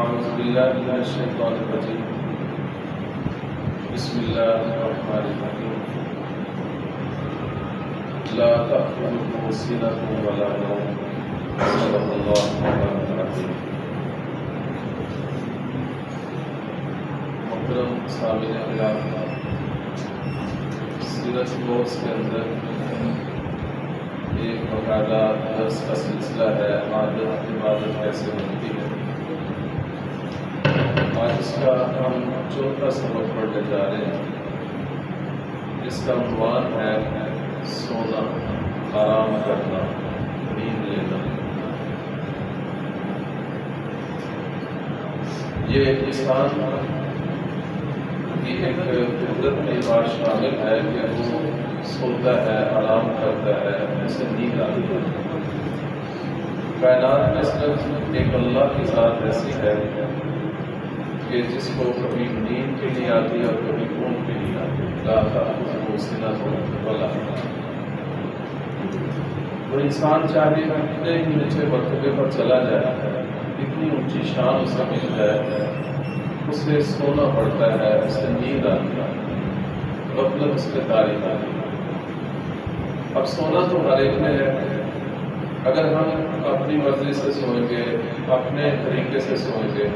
أعوذ بالله من الشيطان الرجيم بسم الله الرحمن الرحيم لا تأخذكم سنة ولا نوم صدق الله مولانا العظيم. محترم سامعین کرام، سیرت بوس کے اندر ایک باقاعدہ درس کا سلسلہ ہے عادت عبادت کیسے بنتی ہے۔ آج اس کا ہم چوتھا سبق پڑھنے جا رہے ہیں، جس کا عنوان ہے سونا، آرام کرنا، نیند لینا۔ یہ انسان کی ایک فطرت میں بات شامل ہے کہ وہ سوتا ہے، آرام کرتا ہے، اسے نیند آتی ہے۔ کائنات میں صرف ایک اللہ کی ذات ایسی ہے کہ جس کو کبھی نیند بھی نہیں آتی اور کبھی اونگ بھی نہیں آتی۔ لا تأخذہ سنۃ ولا نوم۔ تو انسان چاہے کتنے ہی نیچے مرتبے پر چلا جائے، اتنی اونچی شان اسے مل جائے، اسے سونا پڑتا ہے، اسے نیند آتی ہے، غفلت اس کے تاریخ آتی ہے۔ اب سونا تو ہر ایک میں ہے، اگر ہم اپنی مرضی سے سوئیں گے، اپنے طریقے سے سوئیں گے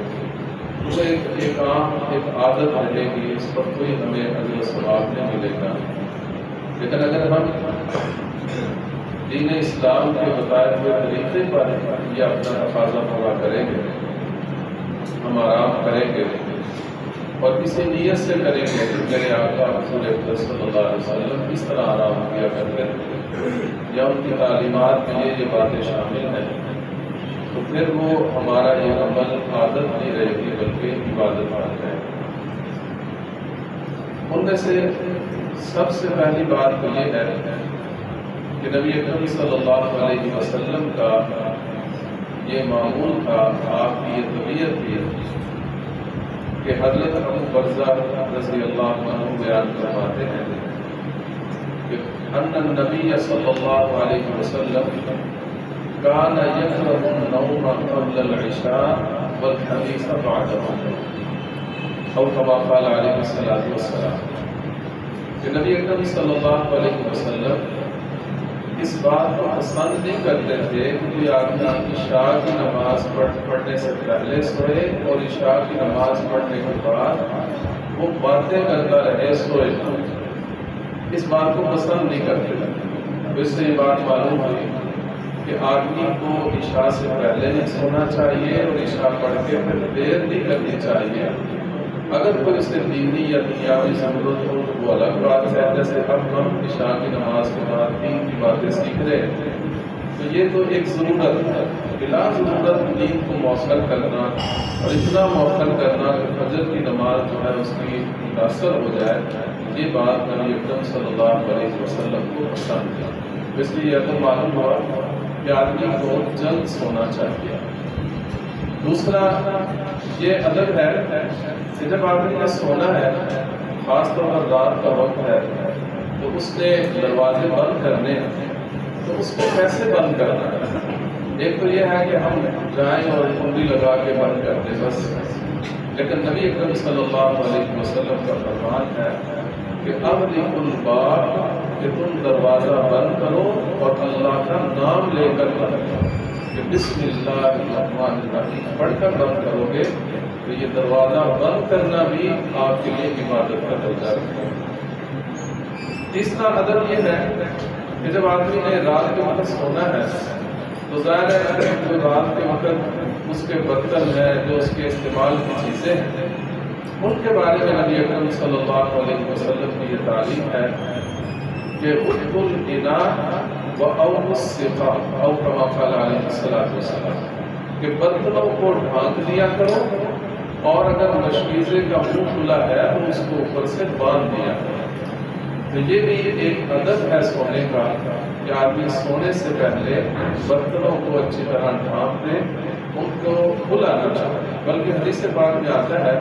تو ایک عادت رہے گی، اس پر کوئی ہمیں اجر و ثواب نہیں ملے گا۔ لیکن اگر ہم دین اسلام کے بتائے ہوئے طریقے پر یہ اپنا تقاضا پورا کریں گے، ہم آرام کریں گے اور کسی نیت سے کریں گے کہ میرے آقا حضور اکرم صلی اللہ علیہ وسلم اس طرح آرام کیا کرتے ہیں یا ان کی تعلیمات میں یہ باتیں شامل ہیں، تو پھر وہ ہمارا یہ عمل عادت نہیں رہے گی بلکہ عبادت بن جائے گی۔ ان میں سے سب سے پہلی بات تو یہ ہے کہ نبی اکرم صلی اللہ علیہ وسلم کا یہ معمول تھا، آپ کی یہ طبیعت تھی کہ حضرت ابو برزہ رضی اللہ عنہ بیان فرماتے ہیں کہ ان النبی صلی اللہ علیہ وسلم کان یکرہ النوم قبل العشاء والحدیث بعدہ، او کما قال علیہ الصلوۃ والسلام، کہ نبی اکرم صلی اللہ علیہ وسلم اس بات کو پسند نہیں کرتے تھے کہ کوئی آدمی عشاء کی نماز پڑھنے سے پہلے سوئے اور عشاء کی نماز پڑھنے کے بعد وہ باتیں کرتا رہے سوئے، اس بات کو پسند نہیں کرتے تھے۔ اس سے یہ بات معلوم ہوئی کہ آدمی کو عشاء سے پہلے نہیں سونا چاہیے اور عشاء پڑھ کے پھر دیر نہیں کرنی چاہیے۔ اگر کوئی اسے دینی یا دنیاوی ضرورت ہو تو وہ الگ بات ہے، جیسے اب ہم عشاء کی نماز کے بعد دین کی باتیں سیکھ رہے ہیں، تو یہ تو ایک ضرورت ہے، بلا ضرورت نیند کو مؤثر کرنا اور اتنا مؤثر کرنا کہ فجر کی نماز جو ہے اس کی متاثر ہو جائے، یہ بات نبی اکرم صلی اللہ علیہ وسلم کو پسند ہے۔ اس لیے یہ تو معلوم ہوا کہ آدمی کو جلد سونا چاہیے۔ دوسرا یہ ادب ہے کہ جب آدمی نے سونا ہے، خاص طور پر رات کا وقت ہے، تو اس نے دروازے بند کرنے ہیں، تو اس کو کیسے بند کرنا ہے؟ ایک تو یہ ہے کہ ہم جائیں اور کنڈی لگا کے بند کر دیں بس، لیکن نبی اکرم صلی اللہ علیہ وسلم کا فرمان ہے کہ اغلق الباب، کہ تم دروازہ بند کرو اور اللہ کا نام لے کر بند کرو، کہ بسم اللہ الرحمن الرحیم پڑھ کر بند کرو گے تو یہ دروازہ بند کرنا بھی آپ کے لیے عبادت کا درجہ رکھے۔ تیسرا ادب یہ ہے کہ جب آدمی نے رات کے وقت سونا ہے تو ظاہر ہے کہ جو رات کے وقت اس کے برتن ہے، جو اس کے استعمال کی چیزیں ہیں، ان کے بارے میں نبی اکرم صلی اللہ علیہ وسلم کی یہ تعلیم ہے کہ اُدْخُلُ الْإِنَاءَ وَأَوْمُ السِّقَاءَ، او کما قال علیہ الصلوۃ والسلام، کہ برتنوں کو ڈھانک دیا کرو اور اگر مشکیزے کا منہ کھلا ہے تو اس کو اوپر سے باندھ دیا کرو۔ تو یہ بھی ایک ادب ہے سونے کا کہ آدمی سونے سے پہلے برتنوں کو اچھی طرح ڈھانپ دے، ان کو کھلا نہ چھوڑے۔ بلکہ حدیث پاک میں آتا ہے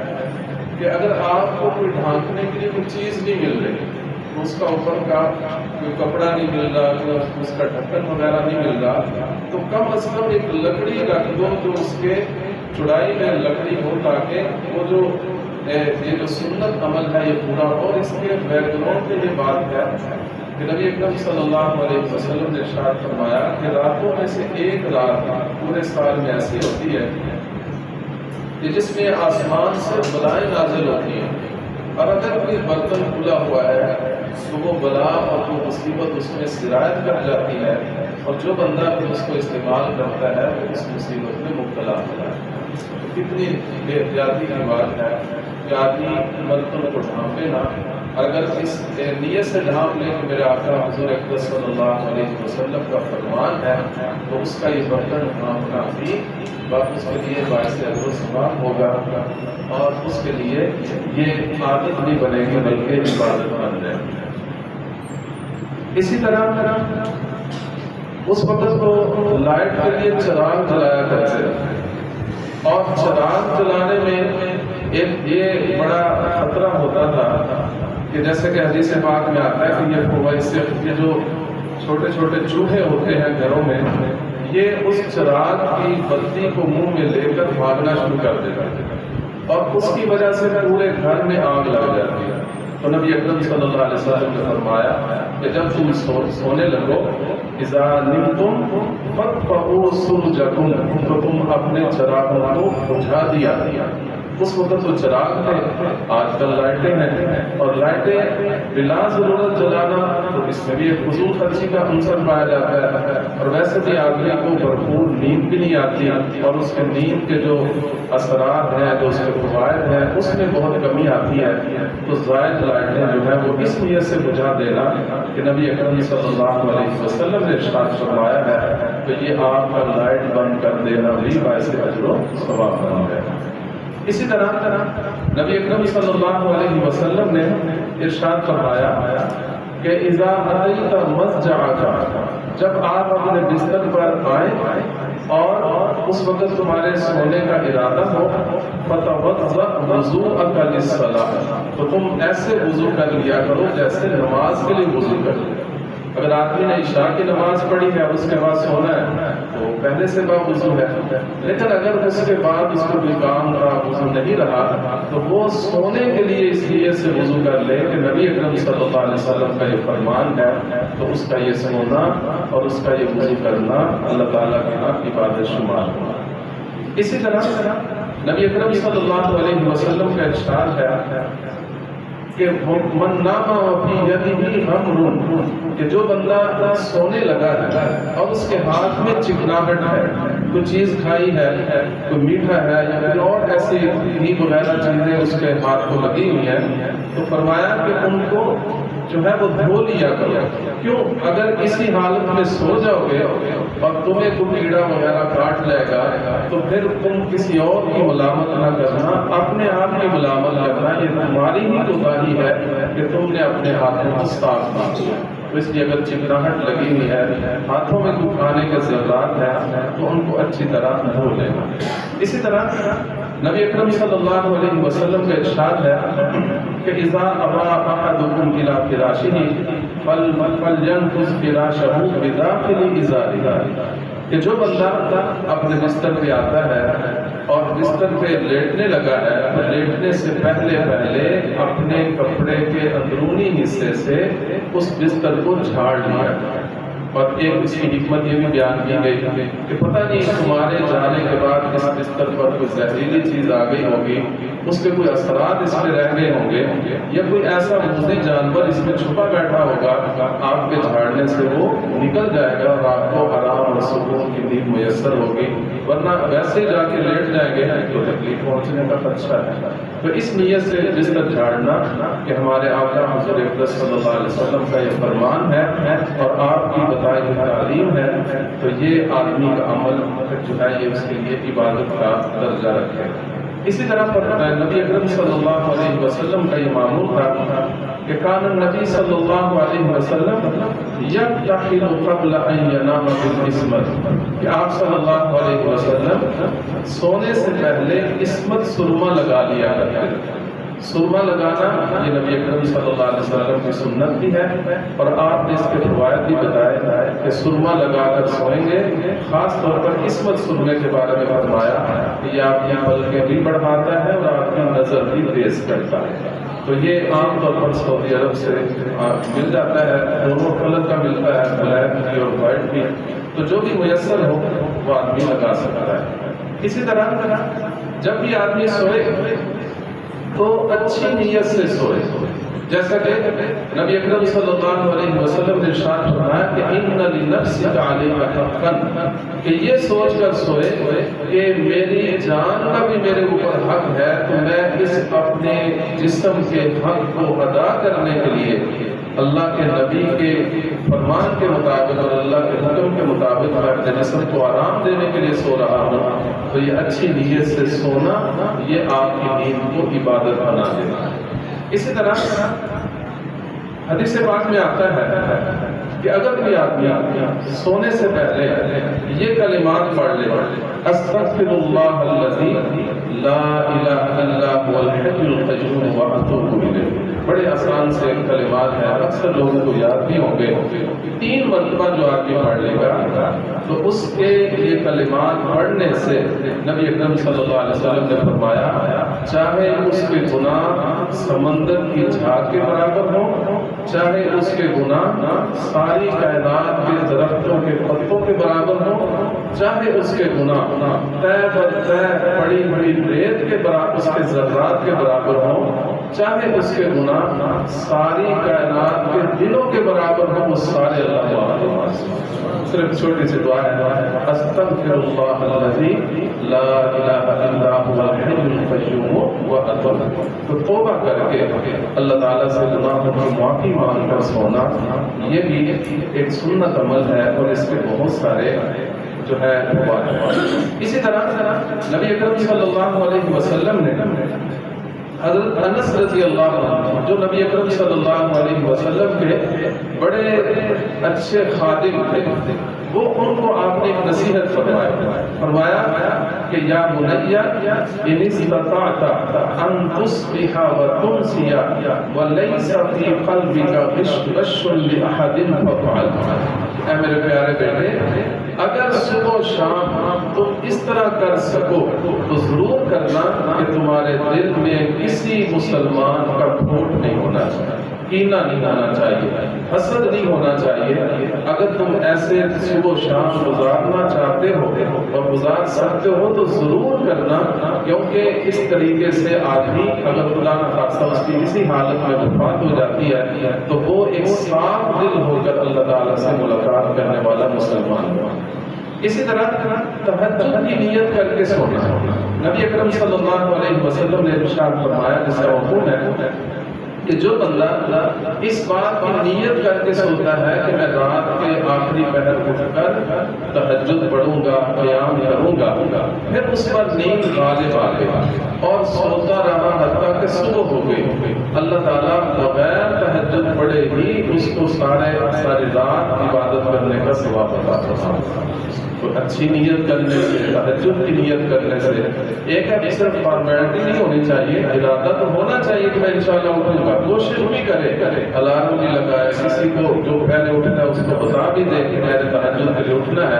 کہ اگر آپ کو کوئی ڈھانکنے کے لیے کوئی چیز نہیں مل رہی، اس کا اوپر کا کوئی کپڑا نہیں مل رہا، اس کا ڈھکن وغیرہ نہیں مل رہا، تو کم از کم ایک لکڑی رکھ دو جو اس کے چڑائی میں لکڑی ہو تاکہ وہ جو یہ جو سنت عمل ہے یہ پورا ہو۔ اور اس کے بیک گراؤنڈ میں یہ بات ہے کہ نبی اکرم صلی اللہ علیہ وسلم نے ارشاد فرمایا کہ راتوں میں سے ایک رات پورے سال میں ایسی ہوتی ہے کہ جس میں آسمان سے بلائیں نازل ہوتی ہیں، اور اگر کوئی برتن کھلا ہوا ہے تو وہ بلا اور وہ مصیبت اس میں سرایت کر جاتی ہے، اور جو بندہ پھر اس کو استعمال کرتا ہے وہ اس مصیبت میں مبتلا ہوتا ہے۔ کتنی بے احتیاطی کی بات ہے کہ آدمی برتن کو ڈھانپے نہ، اگر اس نیت سے ڈھانپ لے کہ میرے آقا حضور اکرم صلی اللہ علیہ وسلم کا فرمان ہے تو اس کا یہ برتن ڈھانپنا بھی اس کے لیے باعث اجر و ثواب ہوگا، اور اس کے لیے یہ عادت نہیں بنے گی بلکہ عبادت بن جائے گی۔ اسی طرح اس وقت تو لائٹ کے لیے چراغ جلایا کرتے تھے، اور چراغ جلانے میں ایک یہ بڑا خطرہ ہوتا تھا کہ جیسے کہ حدیث پاک میں آتا ہے کہ یہ جو چھوٹے چھوٹے چوہے ہوتے ہیں گھروں میں، یہ اس چراغ کی بتی کو منہ میں لے کر بھاگنا شروع کر دیتا ہے، اور اس کی وجہ سے پورے گھر میں آگ لگ جاتی ہے۔ تو نبی اکرم صلی اللہ علیہ وسلم نے فرمایا کہ جب تم سونے لگو، اذا نمتم فاطفئوا سرجکم، تو تم اپنے چراغوں کو بجھا دیا۔ اس وقت تو چراغ تھے، آج کل لائٹیں ہیں، اور لائٹیں بلا ضرورت جلانا تو اس میں بھی ایک فضول خرچی کا عنصر پایا جاتا ہے، اور ویسے بھی آدمی کو بھرپور نیند بھی نہیں آتی، اور اس کے نیند کے جو اثرات ہیں، جو اس کے فوائد ہیں، اس میں بہت کمی آتی ہے۔ تو زائد لائٹیں جو ہے وہ اس نیت سے بجھا دینا کہ نبی اکرم صلی اللہ علیہ وسلم نے ارشاد فرمایا ہے کہ یہ آپ کا لائٹ بند کر دینا بھی باعث اجر و ثواب بن ہے۔ اسی طرح نبی اکرم صلی اللہ علیہ وسلم نے ارشاد فرمایا کہ اذا اتیت مضجعک، جب آپ اپنے بستر پر آئیں اور اس وقت تمہارے سونے کا ارادہ ہو، فتوضأ وضوءک للصلاۃ، تو تم ایسے وضو کر لیا کرو جیسے نماز کے لیے وضو کر لیا۔ اگر آدمی نے عشاء کی نماز پڑھی ہے اور اس کے بعد سونا ہے تو پہلے سے باوضو ہے، لیکن اگر اس کے بعد اس کو کوئی کام کا وضو نہیں رہا تو وہ سونے کے لیے اس لیے سے وضو کر لے کہ نبی اکرم صلی اللہ علیہ وسلم کا یہ فرمان ہے، تو اس کا یہ سونا اور اس کا یہ وضو کرنا اللہ تعالیٰ کے ہاں عبادت شمار ہوگا۔ اسی طرح نبی اکرم صلی اللہ علیہ وسلم کا ارشاد ہے کہ من نام وفی یدہ غمر، کہ جو بندہ سونے لگا ہے اور اس کے ہاتھ میں چکناہٹ ہے، کوئی چیز کھائی ہے، کوئی میٹھا ہے یا کوئی اور ایسی گھی وغیرہ چیزیں اس کے ہاتھ کو لگی ہوئی ہیں، تو فرمایا کہ ان کو جو ہے وہ دھو لیا کرو۔ کیوں؟ اگر اسی حالت میں سو جاؤ گے اور تمہیں کوئی کیڑا وغیرہ کاٹ لے گا تو پھر تم کسی اور کی ملامت نہ کرنا، اپنے آپ کی ملامت کرنا، یہ تمہاری ہی کوتاہی ہے کہ تم نے اپنے ہاتھوں کو صاف نہ کیا۔ تو اس لیے اگر چکناہٹ لگی ہوئی ہے، ہاتھوں میں کوئی کھانے کے زراعت ہے تو ان کو اچھی طرح دھو لینا۔ اسی طرح نبی اکرم صلی اللہ علیہ وسلم کا ارشاد ہے کہ اذا ابا احدکم الی فراشہ فلینفض فراشہ بداخل ازارہ، کہ جو بندہ اپنے بستر پہ آتا ہے اور بستر پہ لیٹنے لگا ہے تو لیٹنے سے پہلے اپنے کپڑے کے اندرونی حصے سے اس بستر کو جھاڑ لیا۔ اور ایک اس کی حکمت یہ بھی بیان کی گئی کہ پتہ نہیں تمہارے جانے کے بعد اس بستر پر کوئی زہریلی چیز آ گئی ہوگی، اس کے کوئی اثرات اس میں رہ گئے ہوں گے، یا کوئی ایسا موذی جانور اس میں چھپا بیٹھا ہوگا، آپ کے جھاڑنے سے وہ نکل جائے گا اور آپ کو آرام اور سکون کی نیند میسر ہوگی، ورنہ ویسے جا کے لیٹ جائیں گے تو تکلیف پہنچنے کا خدشہ ہے۔ تو اس نیت سے بستر جھاڑنا کہ ہمارے آقا حضور اکرم صلی اللہ علیہ وسلم کا یہ فرمان ہے اور آپ کی بتائی ہوئی تعلیم ہے، تو یہ آدمی کا عمل جو ہے یہ اس کے لیے عبادت کا درجہ رکھے۔ اسی طرح نبی اکرم صلی اللہ علیہ وسلم کا یہ معمول تھا کہ کان النبی صلی اللہ علیہ وسلم یکتحل قبل ان ینام بالعصمت، کہ آپ صلی اللہ علیہ وسلم سونے سے پہلے عصمت سرما لگا لیا کرتے تھے۔ سرما لگانا یہ نبی اکرم صلی اللہ علیہ وسلم کی سنت بھی ہے، اور آپ نے اس کے فوائد بھی بتائے کہ سرما لگا کر سوئیں گے، خاص طور پر قسمت سرمے کے بارے میں فرمایا کہ یہ آپ کی پلکیں بھی بڑھاتا ہے اور آپ کی نظر بھی تیز کرتا ہے۔ تو یہ عام طور پر سعودی عرب سے مل جاتا ہے، دونوں کلر کا ملتا ہے، بلیک بھی اور وائٹ بھی، تو جو بھی میسر ہو وہ آدمی لگا سکتا ہے۔ اسی طرح جب بھی آدمی سوئے تو اچھی نیت سے سوئے، جیسا کہ نبی اکرم صلی اللہ علیہ وسلم نے ارشاد فرمایا کہ ان لنفسک علیک حقا، کہ یہ سوچ کر سوئے کہ میری جان کا بھی میرے اوپر حق ہے، تو میں اس اپنے جسم کے حق کو ادا کرنے کے لیے اللہ کے نبی کے فرمان کے مطابق اور اللہ کے حکم کے مطابق میں اپنے جسم کو آرام دینے کے لیے سو رہا ہوں۔ تو یہ اچھی نیت سے سونا یہ آپ کی نیند کو عبادت بنا دینا ہے۔ اسی طرح حدیث پاک میں آتا ہے کہ اگر کوئی آدمی سونے سے پہلے یہ کلمات پڑھ لے، استغفر اللہ الذی لا الہ الا هو الحی القیوم واتوب الیہ، بڑے آسان سے کلمات ہیں، اکثر لوگوں کو یاد بھی ہوں گے۔ 3 مرتبہ جو آدمی پڑھ لے گا تو اس کے یہ کلمات پڑھنے سے نبی اکرم صلی اللہ علیہ وسلم نے فرمایا چاہے اس کے گناہ سمندر کی جھاگ کے برابر ہوں، چاہے اس کے گناہ ساری کائنات کے درختوں کے پتوں کے برابر ہوں، چاہے اس کے گناہ طے بر طے بڑی بڑی ریت کے برابر، اس کے ذرات کے برابر ہوں، چاہے اس کے گناہ ساری کائنات کے دلوں کے برابر ہوں، وہ سارے اللہ تعالیٰ۔ صرف چھوٹی سی دعا ہے، استغفر اللہ الذی لا الہ الا هو الحی القیوم واتوب، تو توبہ کر کے اللہ تعالیٰ سے گناہوں کی معافی مانگ کر سونا یہ بھی ایک سنت عمل ہے، اور اس کے بہت سارے جو ہے اسی طرح نبی اکرم صلی اللہ علیہ وسلم نے حضرت انس رضی اللہ عنہ جو نبی اکرم صلی اللہ علیہ وسلم کے بڑے اچھے خادم تھے، وہ ان کو آپ نے ایک نصیحت فرمایا کہ یا بنی ان استطعت ان تصبح وتمسی وليس في قلبك غش لاحد فافعل، اے میرے پیارے بیٹے اگر صبح و شام تم اس طرح کر سکو تو ضرور کرنا کہ تمہارے دل میں کسی مسلمان کا کھوٹ نہیں ہونا چاہیے، کینہ نہیں ہونا چاہیے، حسد نہیں ہونا چاہیے۔ اگر تم ایسے صبح و شام گزارنا چاہتے ہو اور گزار سکتے ہو تو ضرور کرنا، کیونکہ اس طریقے سے آدمی اگر خدا نہ خاصہ اس کی کسی حالت میں وفات ہو جاتی ہے تو وہ ایک صاف دل ہو کر اللہ تعالیٰ سے ملاقات کرنے والا مسلمان ہوا۔ اسی طرح تہجد کی نیت کر کے سونا، نبی اکرم صلی اللہ علیہ وسلم نے ارشاد فرمایا جس کا مفہوم ہے کہ جو بندہ اس بات کی نیت کر کے سوتا ہے کہ میں رات کے آخری پہر اٹھ کر تہجد پڑھوں گا، قیام کروں گا، پھر اس پر نیند غالب آ گئی اور سوتا رہا حتیٰ کہ صبح ہو گئی، اللہ تعالیٰ بغیر تہجد پڑھے ہی اس کو ساری رات عبادت کرنے کا ثواب عطا فرماتا ہے۔ تو اچھی نیت کرنے سے، تہجد کی نیت کرنے سے ایک ہے صرف فارمیلٹی نہیں ہونی چاہیے، ارادہ تو ہونا چاہیے کہ میں انشاءاللہ اٹھوں گا، کوشش بھی کرے، الارم بھی لگائے، کسی کو جو پہلے اٹھنا ہے اس کو بتا بھی دے کہ میں نے تہجد کے لیے اٹھنا ہے،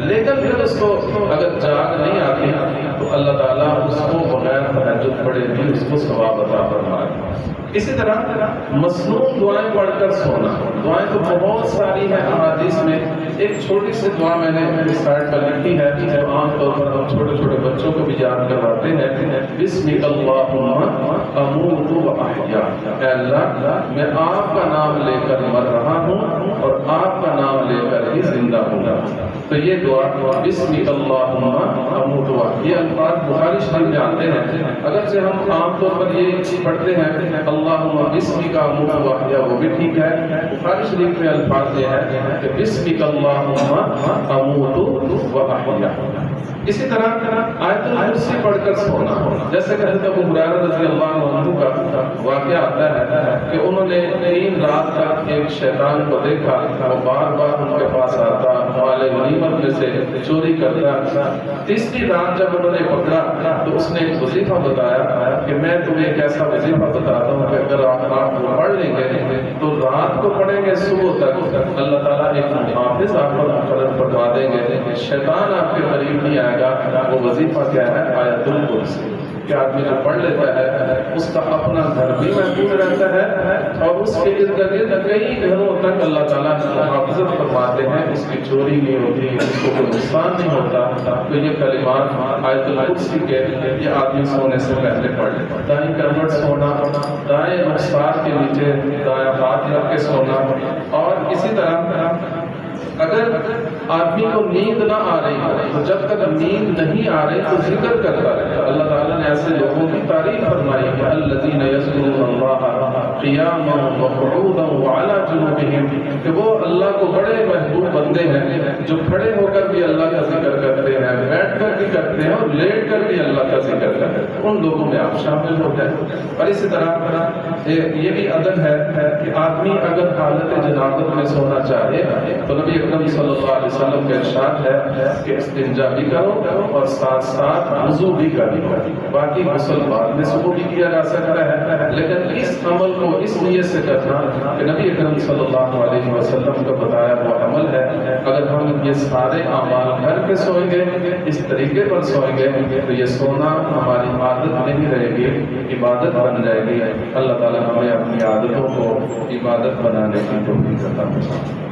لیکن پھر اس کو اگر جاگ نہیں آتی تو اللہ تعالیٰ اس کو بغیر تہجد پڑھے بھی اس کو ثواب عطا فرمائے۔ اسی طرح مسنون دعائیں پڑھ کر سونا، دعائیں تو بہت ساری ہیں احادیث میں، ایک چھوٹی سی دعا میں نے میری سائٹ پر لکھی ہے جو عام طور پر ہم چھوٹے چھوٹے بچوں کو بھی یاد کرواتے ہیں، بسمک اللہم اموت و احیا، اے اللہ میں آپ کا نام لے کر مر رہا ہوں اور آپ کا نام لے کر ہی زندہ ہوں گا۔ تو یہ دعا بسمک اللہم اموت و احیا، یہ الفاظ بخاری شریف میں آتے ہیں، اگرچہ ہم عام طور پر یہ پڑھتے ہیں اللہم بسمک اموت و احیا، وہ بھی ٹھیک ہے، بخاری شریف میں الفاظ یہ ہے کہ بسمک اللہم اموت و احیا۔ اسی طرح آیت الکرسی پڑھ کر سونا، جیسے کہ حضرت ابو ہریرہ رضی اللہ عنہ کا واقعہ آتا ہے کہ انہوں نے 3 رات تک ایک شیطان کو دیکھا، وہ بار بار ان کے پاس آتا، مال غنیمت میں سے چوری کرتا۔ تیسری رات جب انہوں نے پکڑا تو اس نے ایک وظیفہ بتایا کہ میں تمہیں ایک ایسا وظیفہ بتاتا ہوں کہ اگر آپ رات کو پڑھ لیں گے تو رات کو پڑھیں گے صبح تک اللہ تعالیٰ ایک محافظ آپ پر مقرر فرما دیں گے، شیطان آپ کے قریب نہیں آئے گا۔ وہ وظیفہ کیا ہے؟ آیت الکرسی کہ آدمی جو پڑھ لیتا ہے اس کا اپنا گھر بھی محفوظ رہتا ہے اور اس کے ارد گرد کئی گھروں تک اللہ تعالیٰ محافظت فرماتے ہیں، اس کی چوری نہیں ہوتی، اس کو کوئی نقصان نہیں ہوتا۔ تو یہ کلمات آیت الکرسی کے یہ آدمی سونے سے پہلے پڑھ لے۔ دائیں کروٹ سونا، دائیں رخسار کے نیچے دائیں ہاتھ رکھ کے سونا، اور اسی طرح اگر آدمی کو نیند نہ آ رہی ہو تو جب تک نیند نہیں آ رہی تو ذکر کرتا رہے۔ اللہ تعالیٰ نے ایسے لوگوں کی تعریف فرمائی ہے الذین یذکرون اللہ قیاما وقعودا وعلی جنوبہم، کہ وہ اللہ کو بڑے محبوب بندے ہیں جو کھڑے ہو کر بھی اللہ کا ذکر کرتے ہیں، بیٹھ کر بھی کرتے ہیں، اور لیٹ کر بھی اللہ کا ذکر کرتے ہیں۔ ان لوگوں میں آپ شامل ہو جائیں۔ اور اسی طرح یہ بھی ادب ہے کہ آدمی اگر حالت جنابت میں سونا چاہے تو نبی اکرم صلی اللہ علیہ وسلم کا ارشاد ہے کہ استنجا بھی کرو اور ساتھ ساتھ وضو بھی کرو۔ باقی غسل بعد میں صبح بھی کیا جا سکتا ہے، لیکن اس عمل کو اس نیت سے کرنا کہ نبی اکرم صلی اللہ علیہ وسلم کا بتایا وہ عمل ہے۔ اگر ہم یہ سارے اعمال کر کے سوئیں گے، اس طریقے پر سوئیں گے، تو یہ سونا ہماری عادت نہیں رہے گی، عبادت بن جائے گی۔ اللہ تعالیٰ ہمیں اپنی عادتوں کو عبادت بنانے کی توفیق عطا فرمائے۔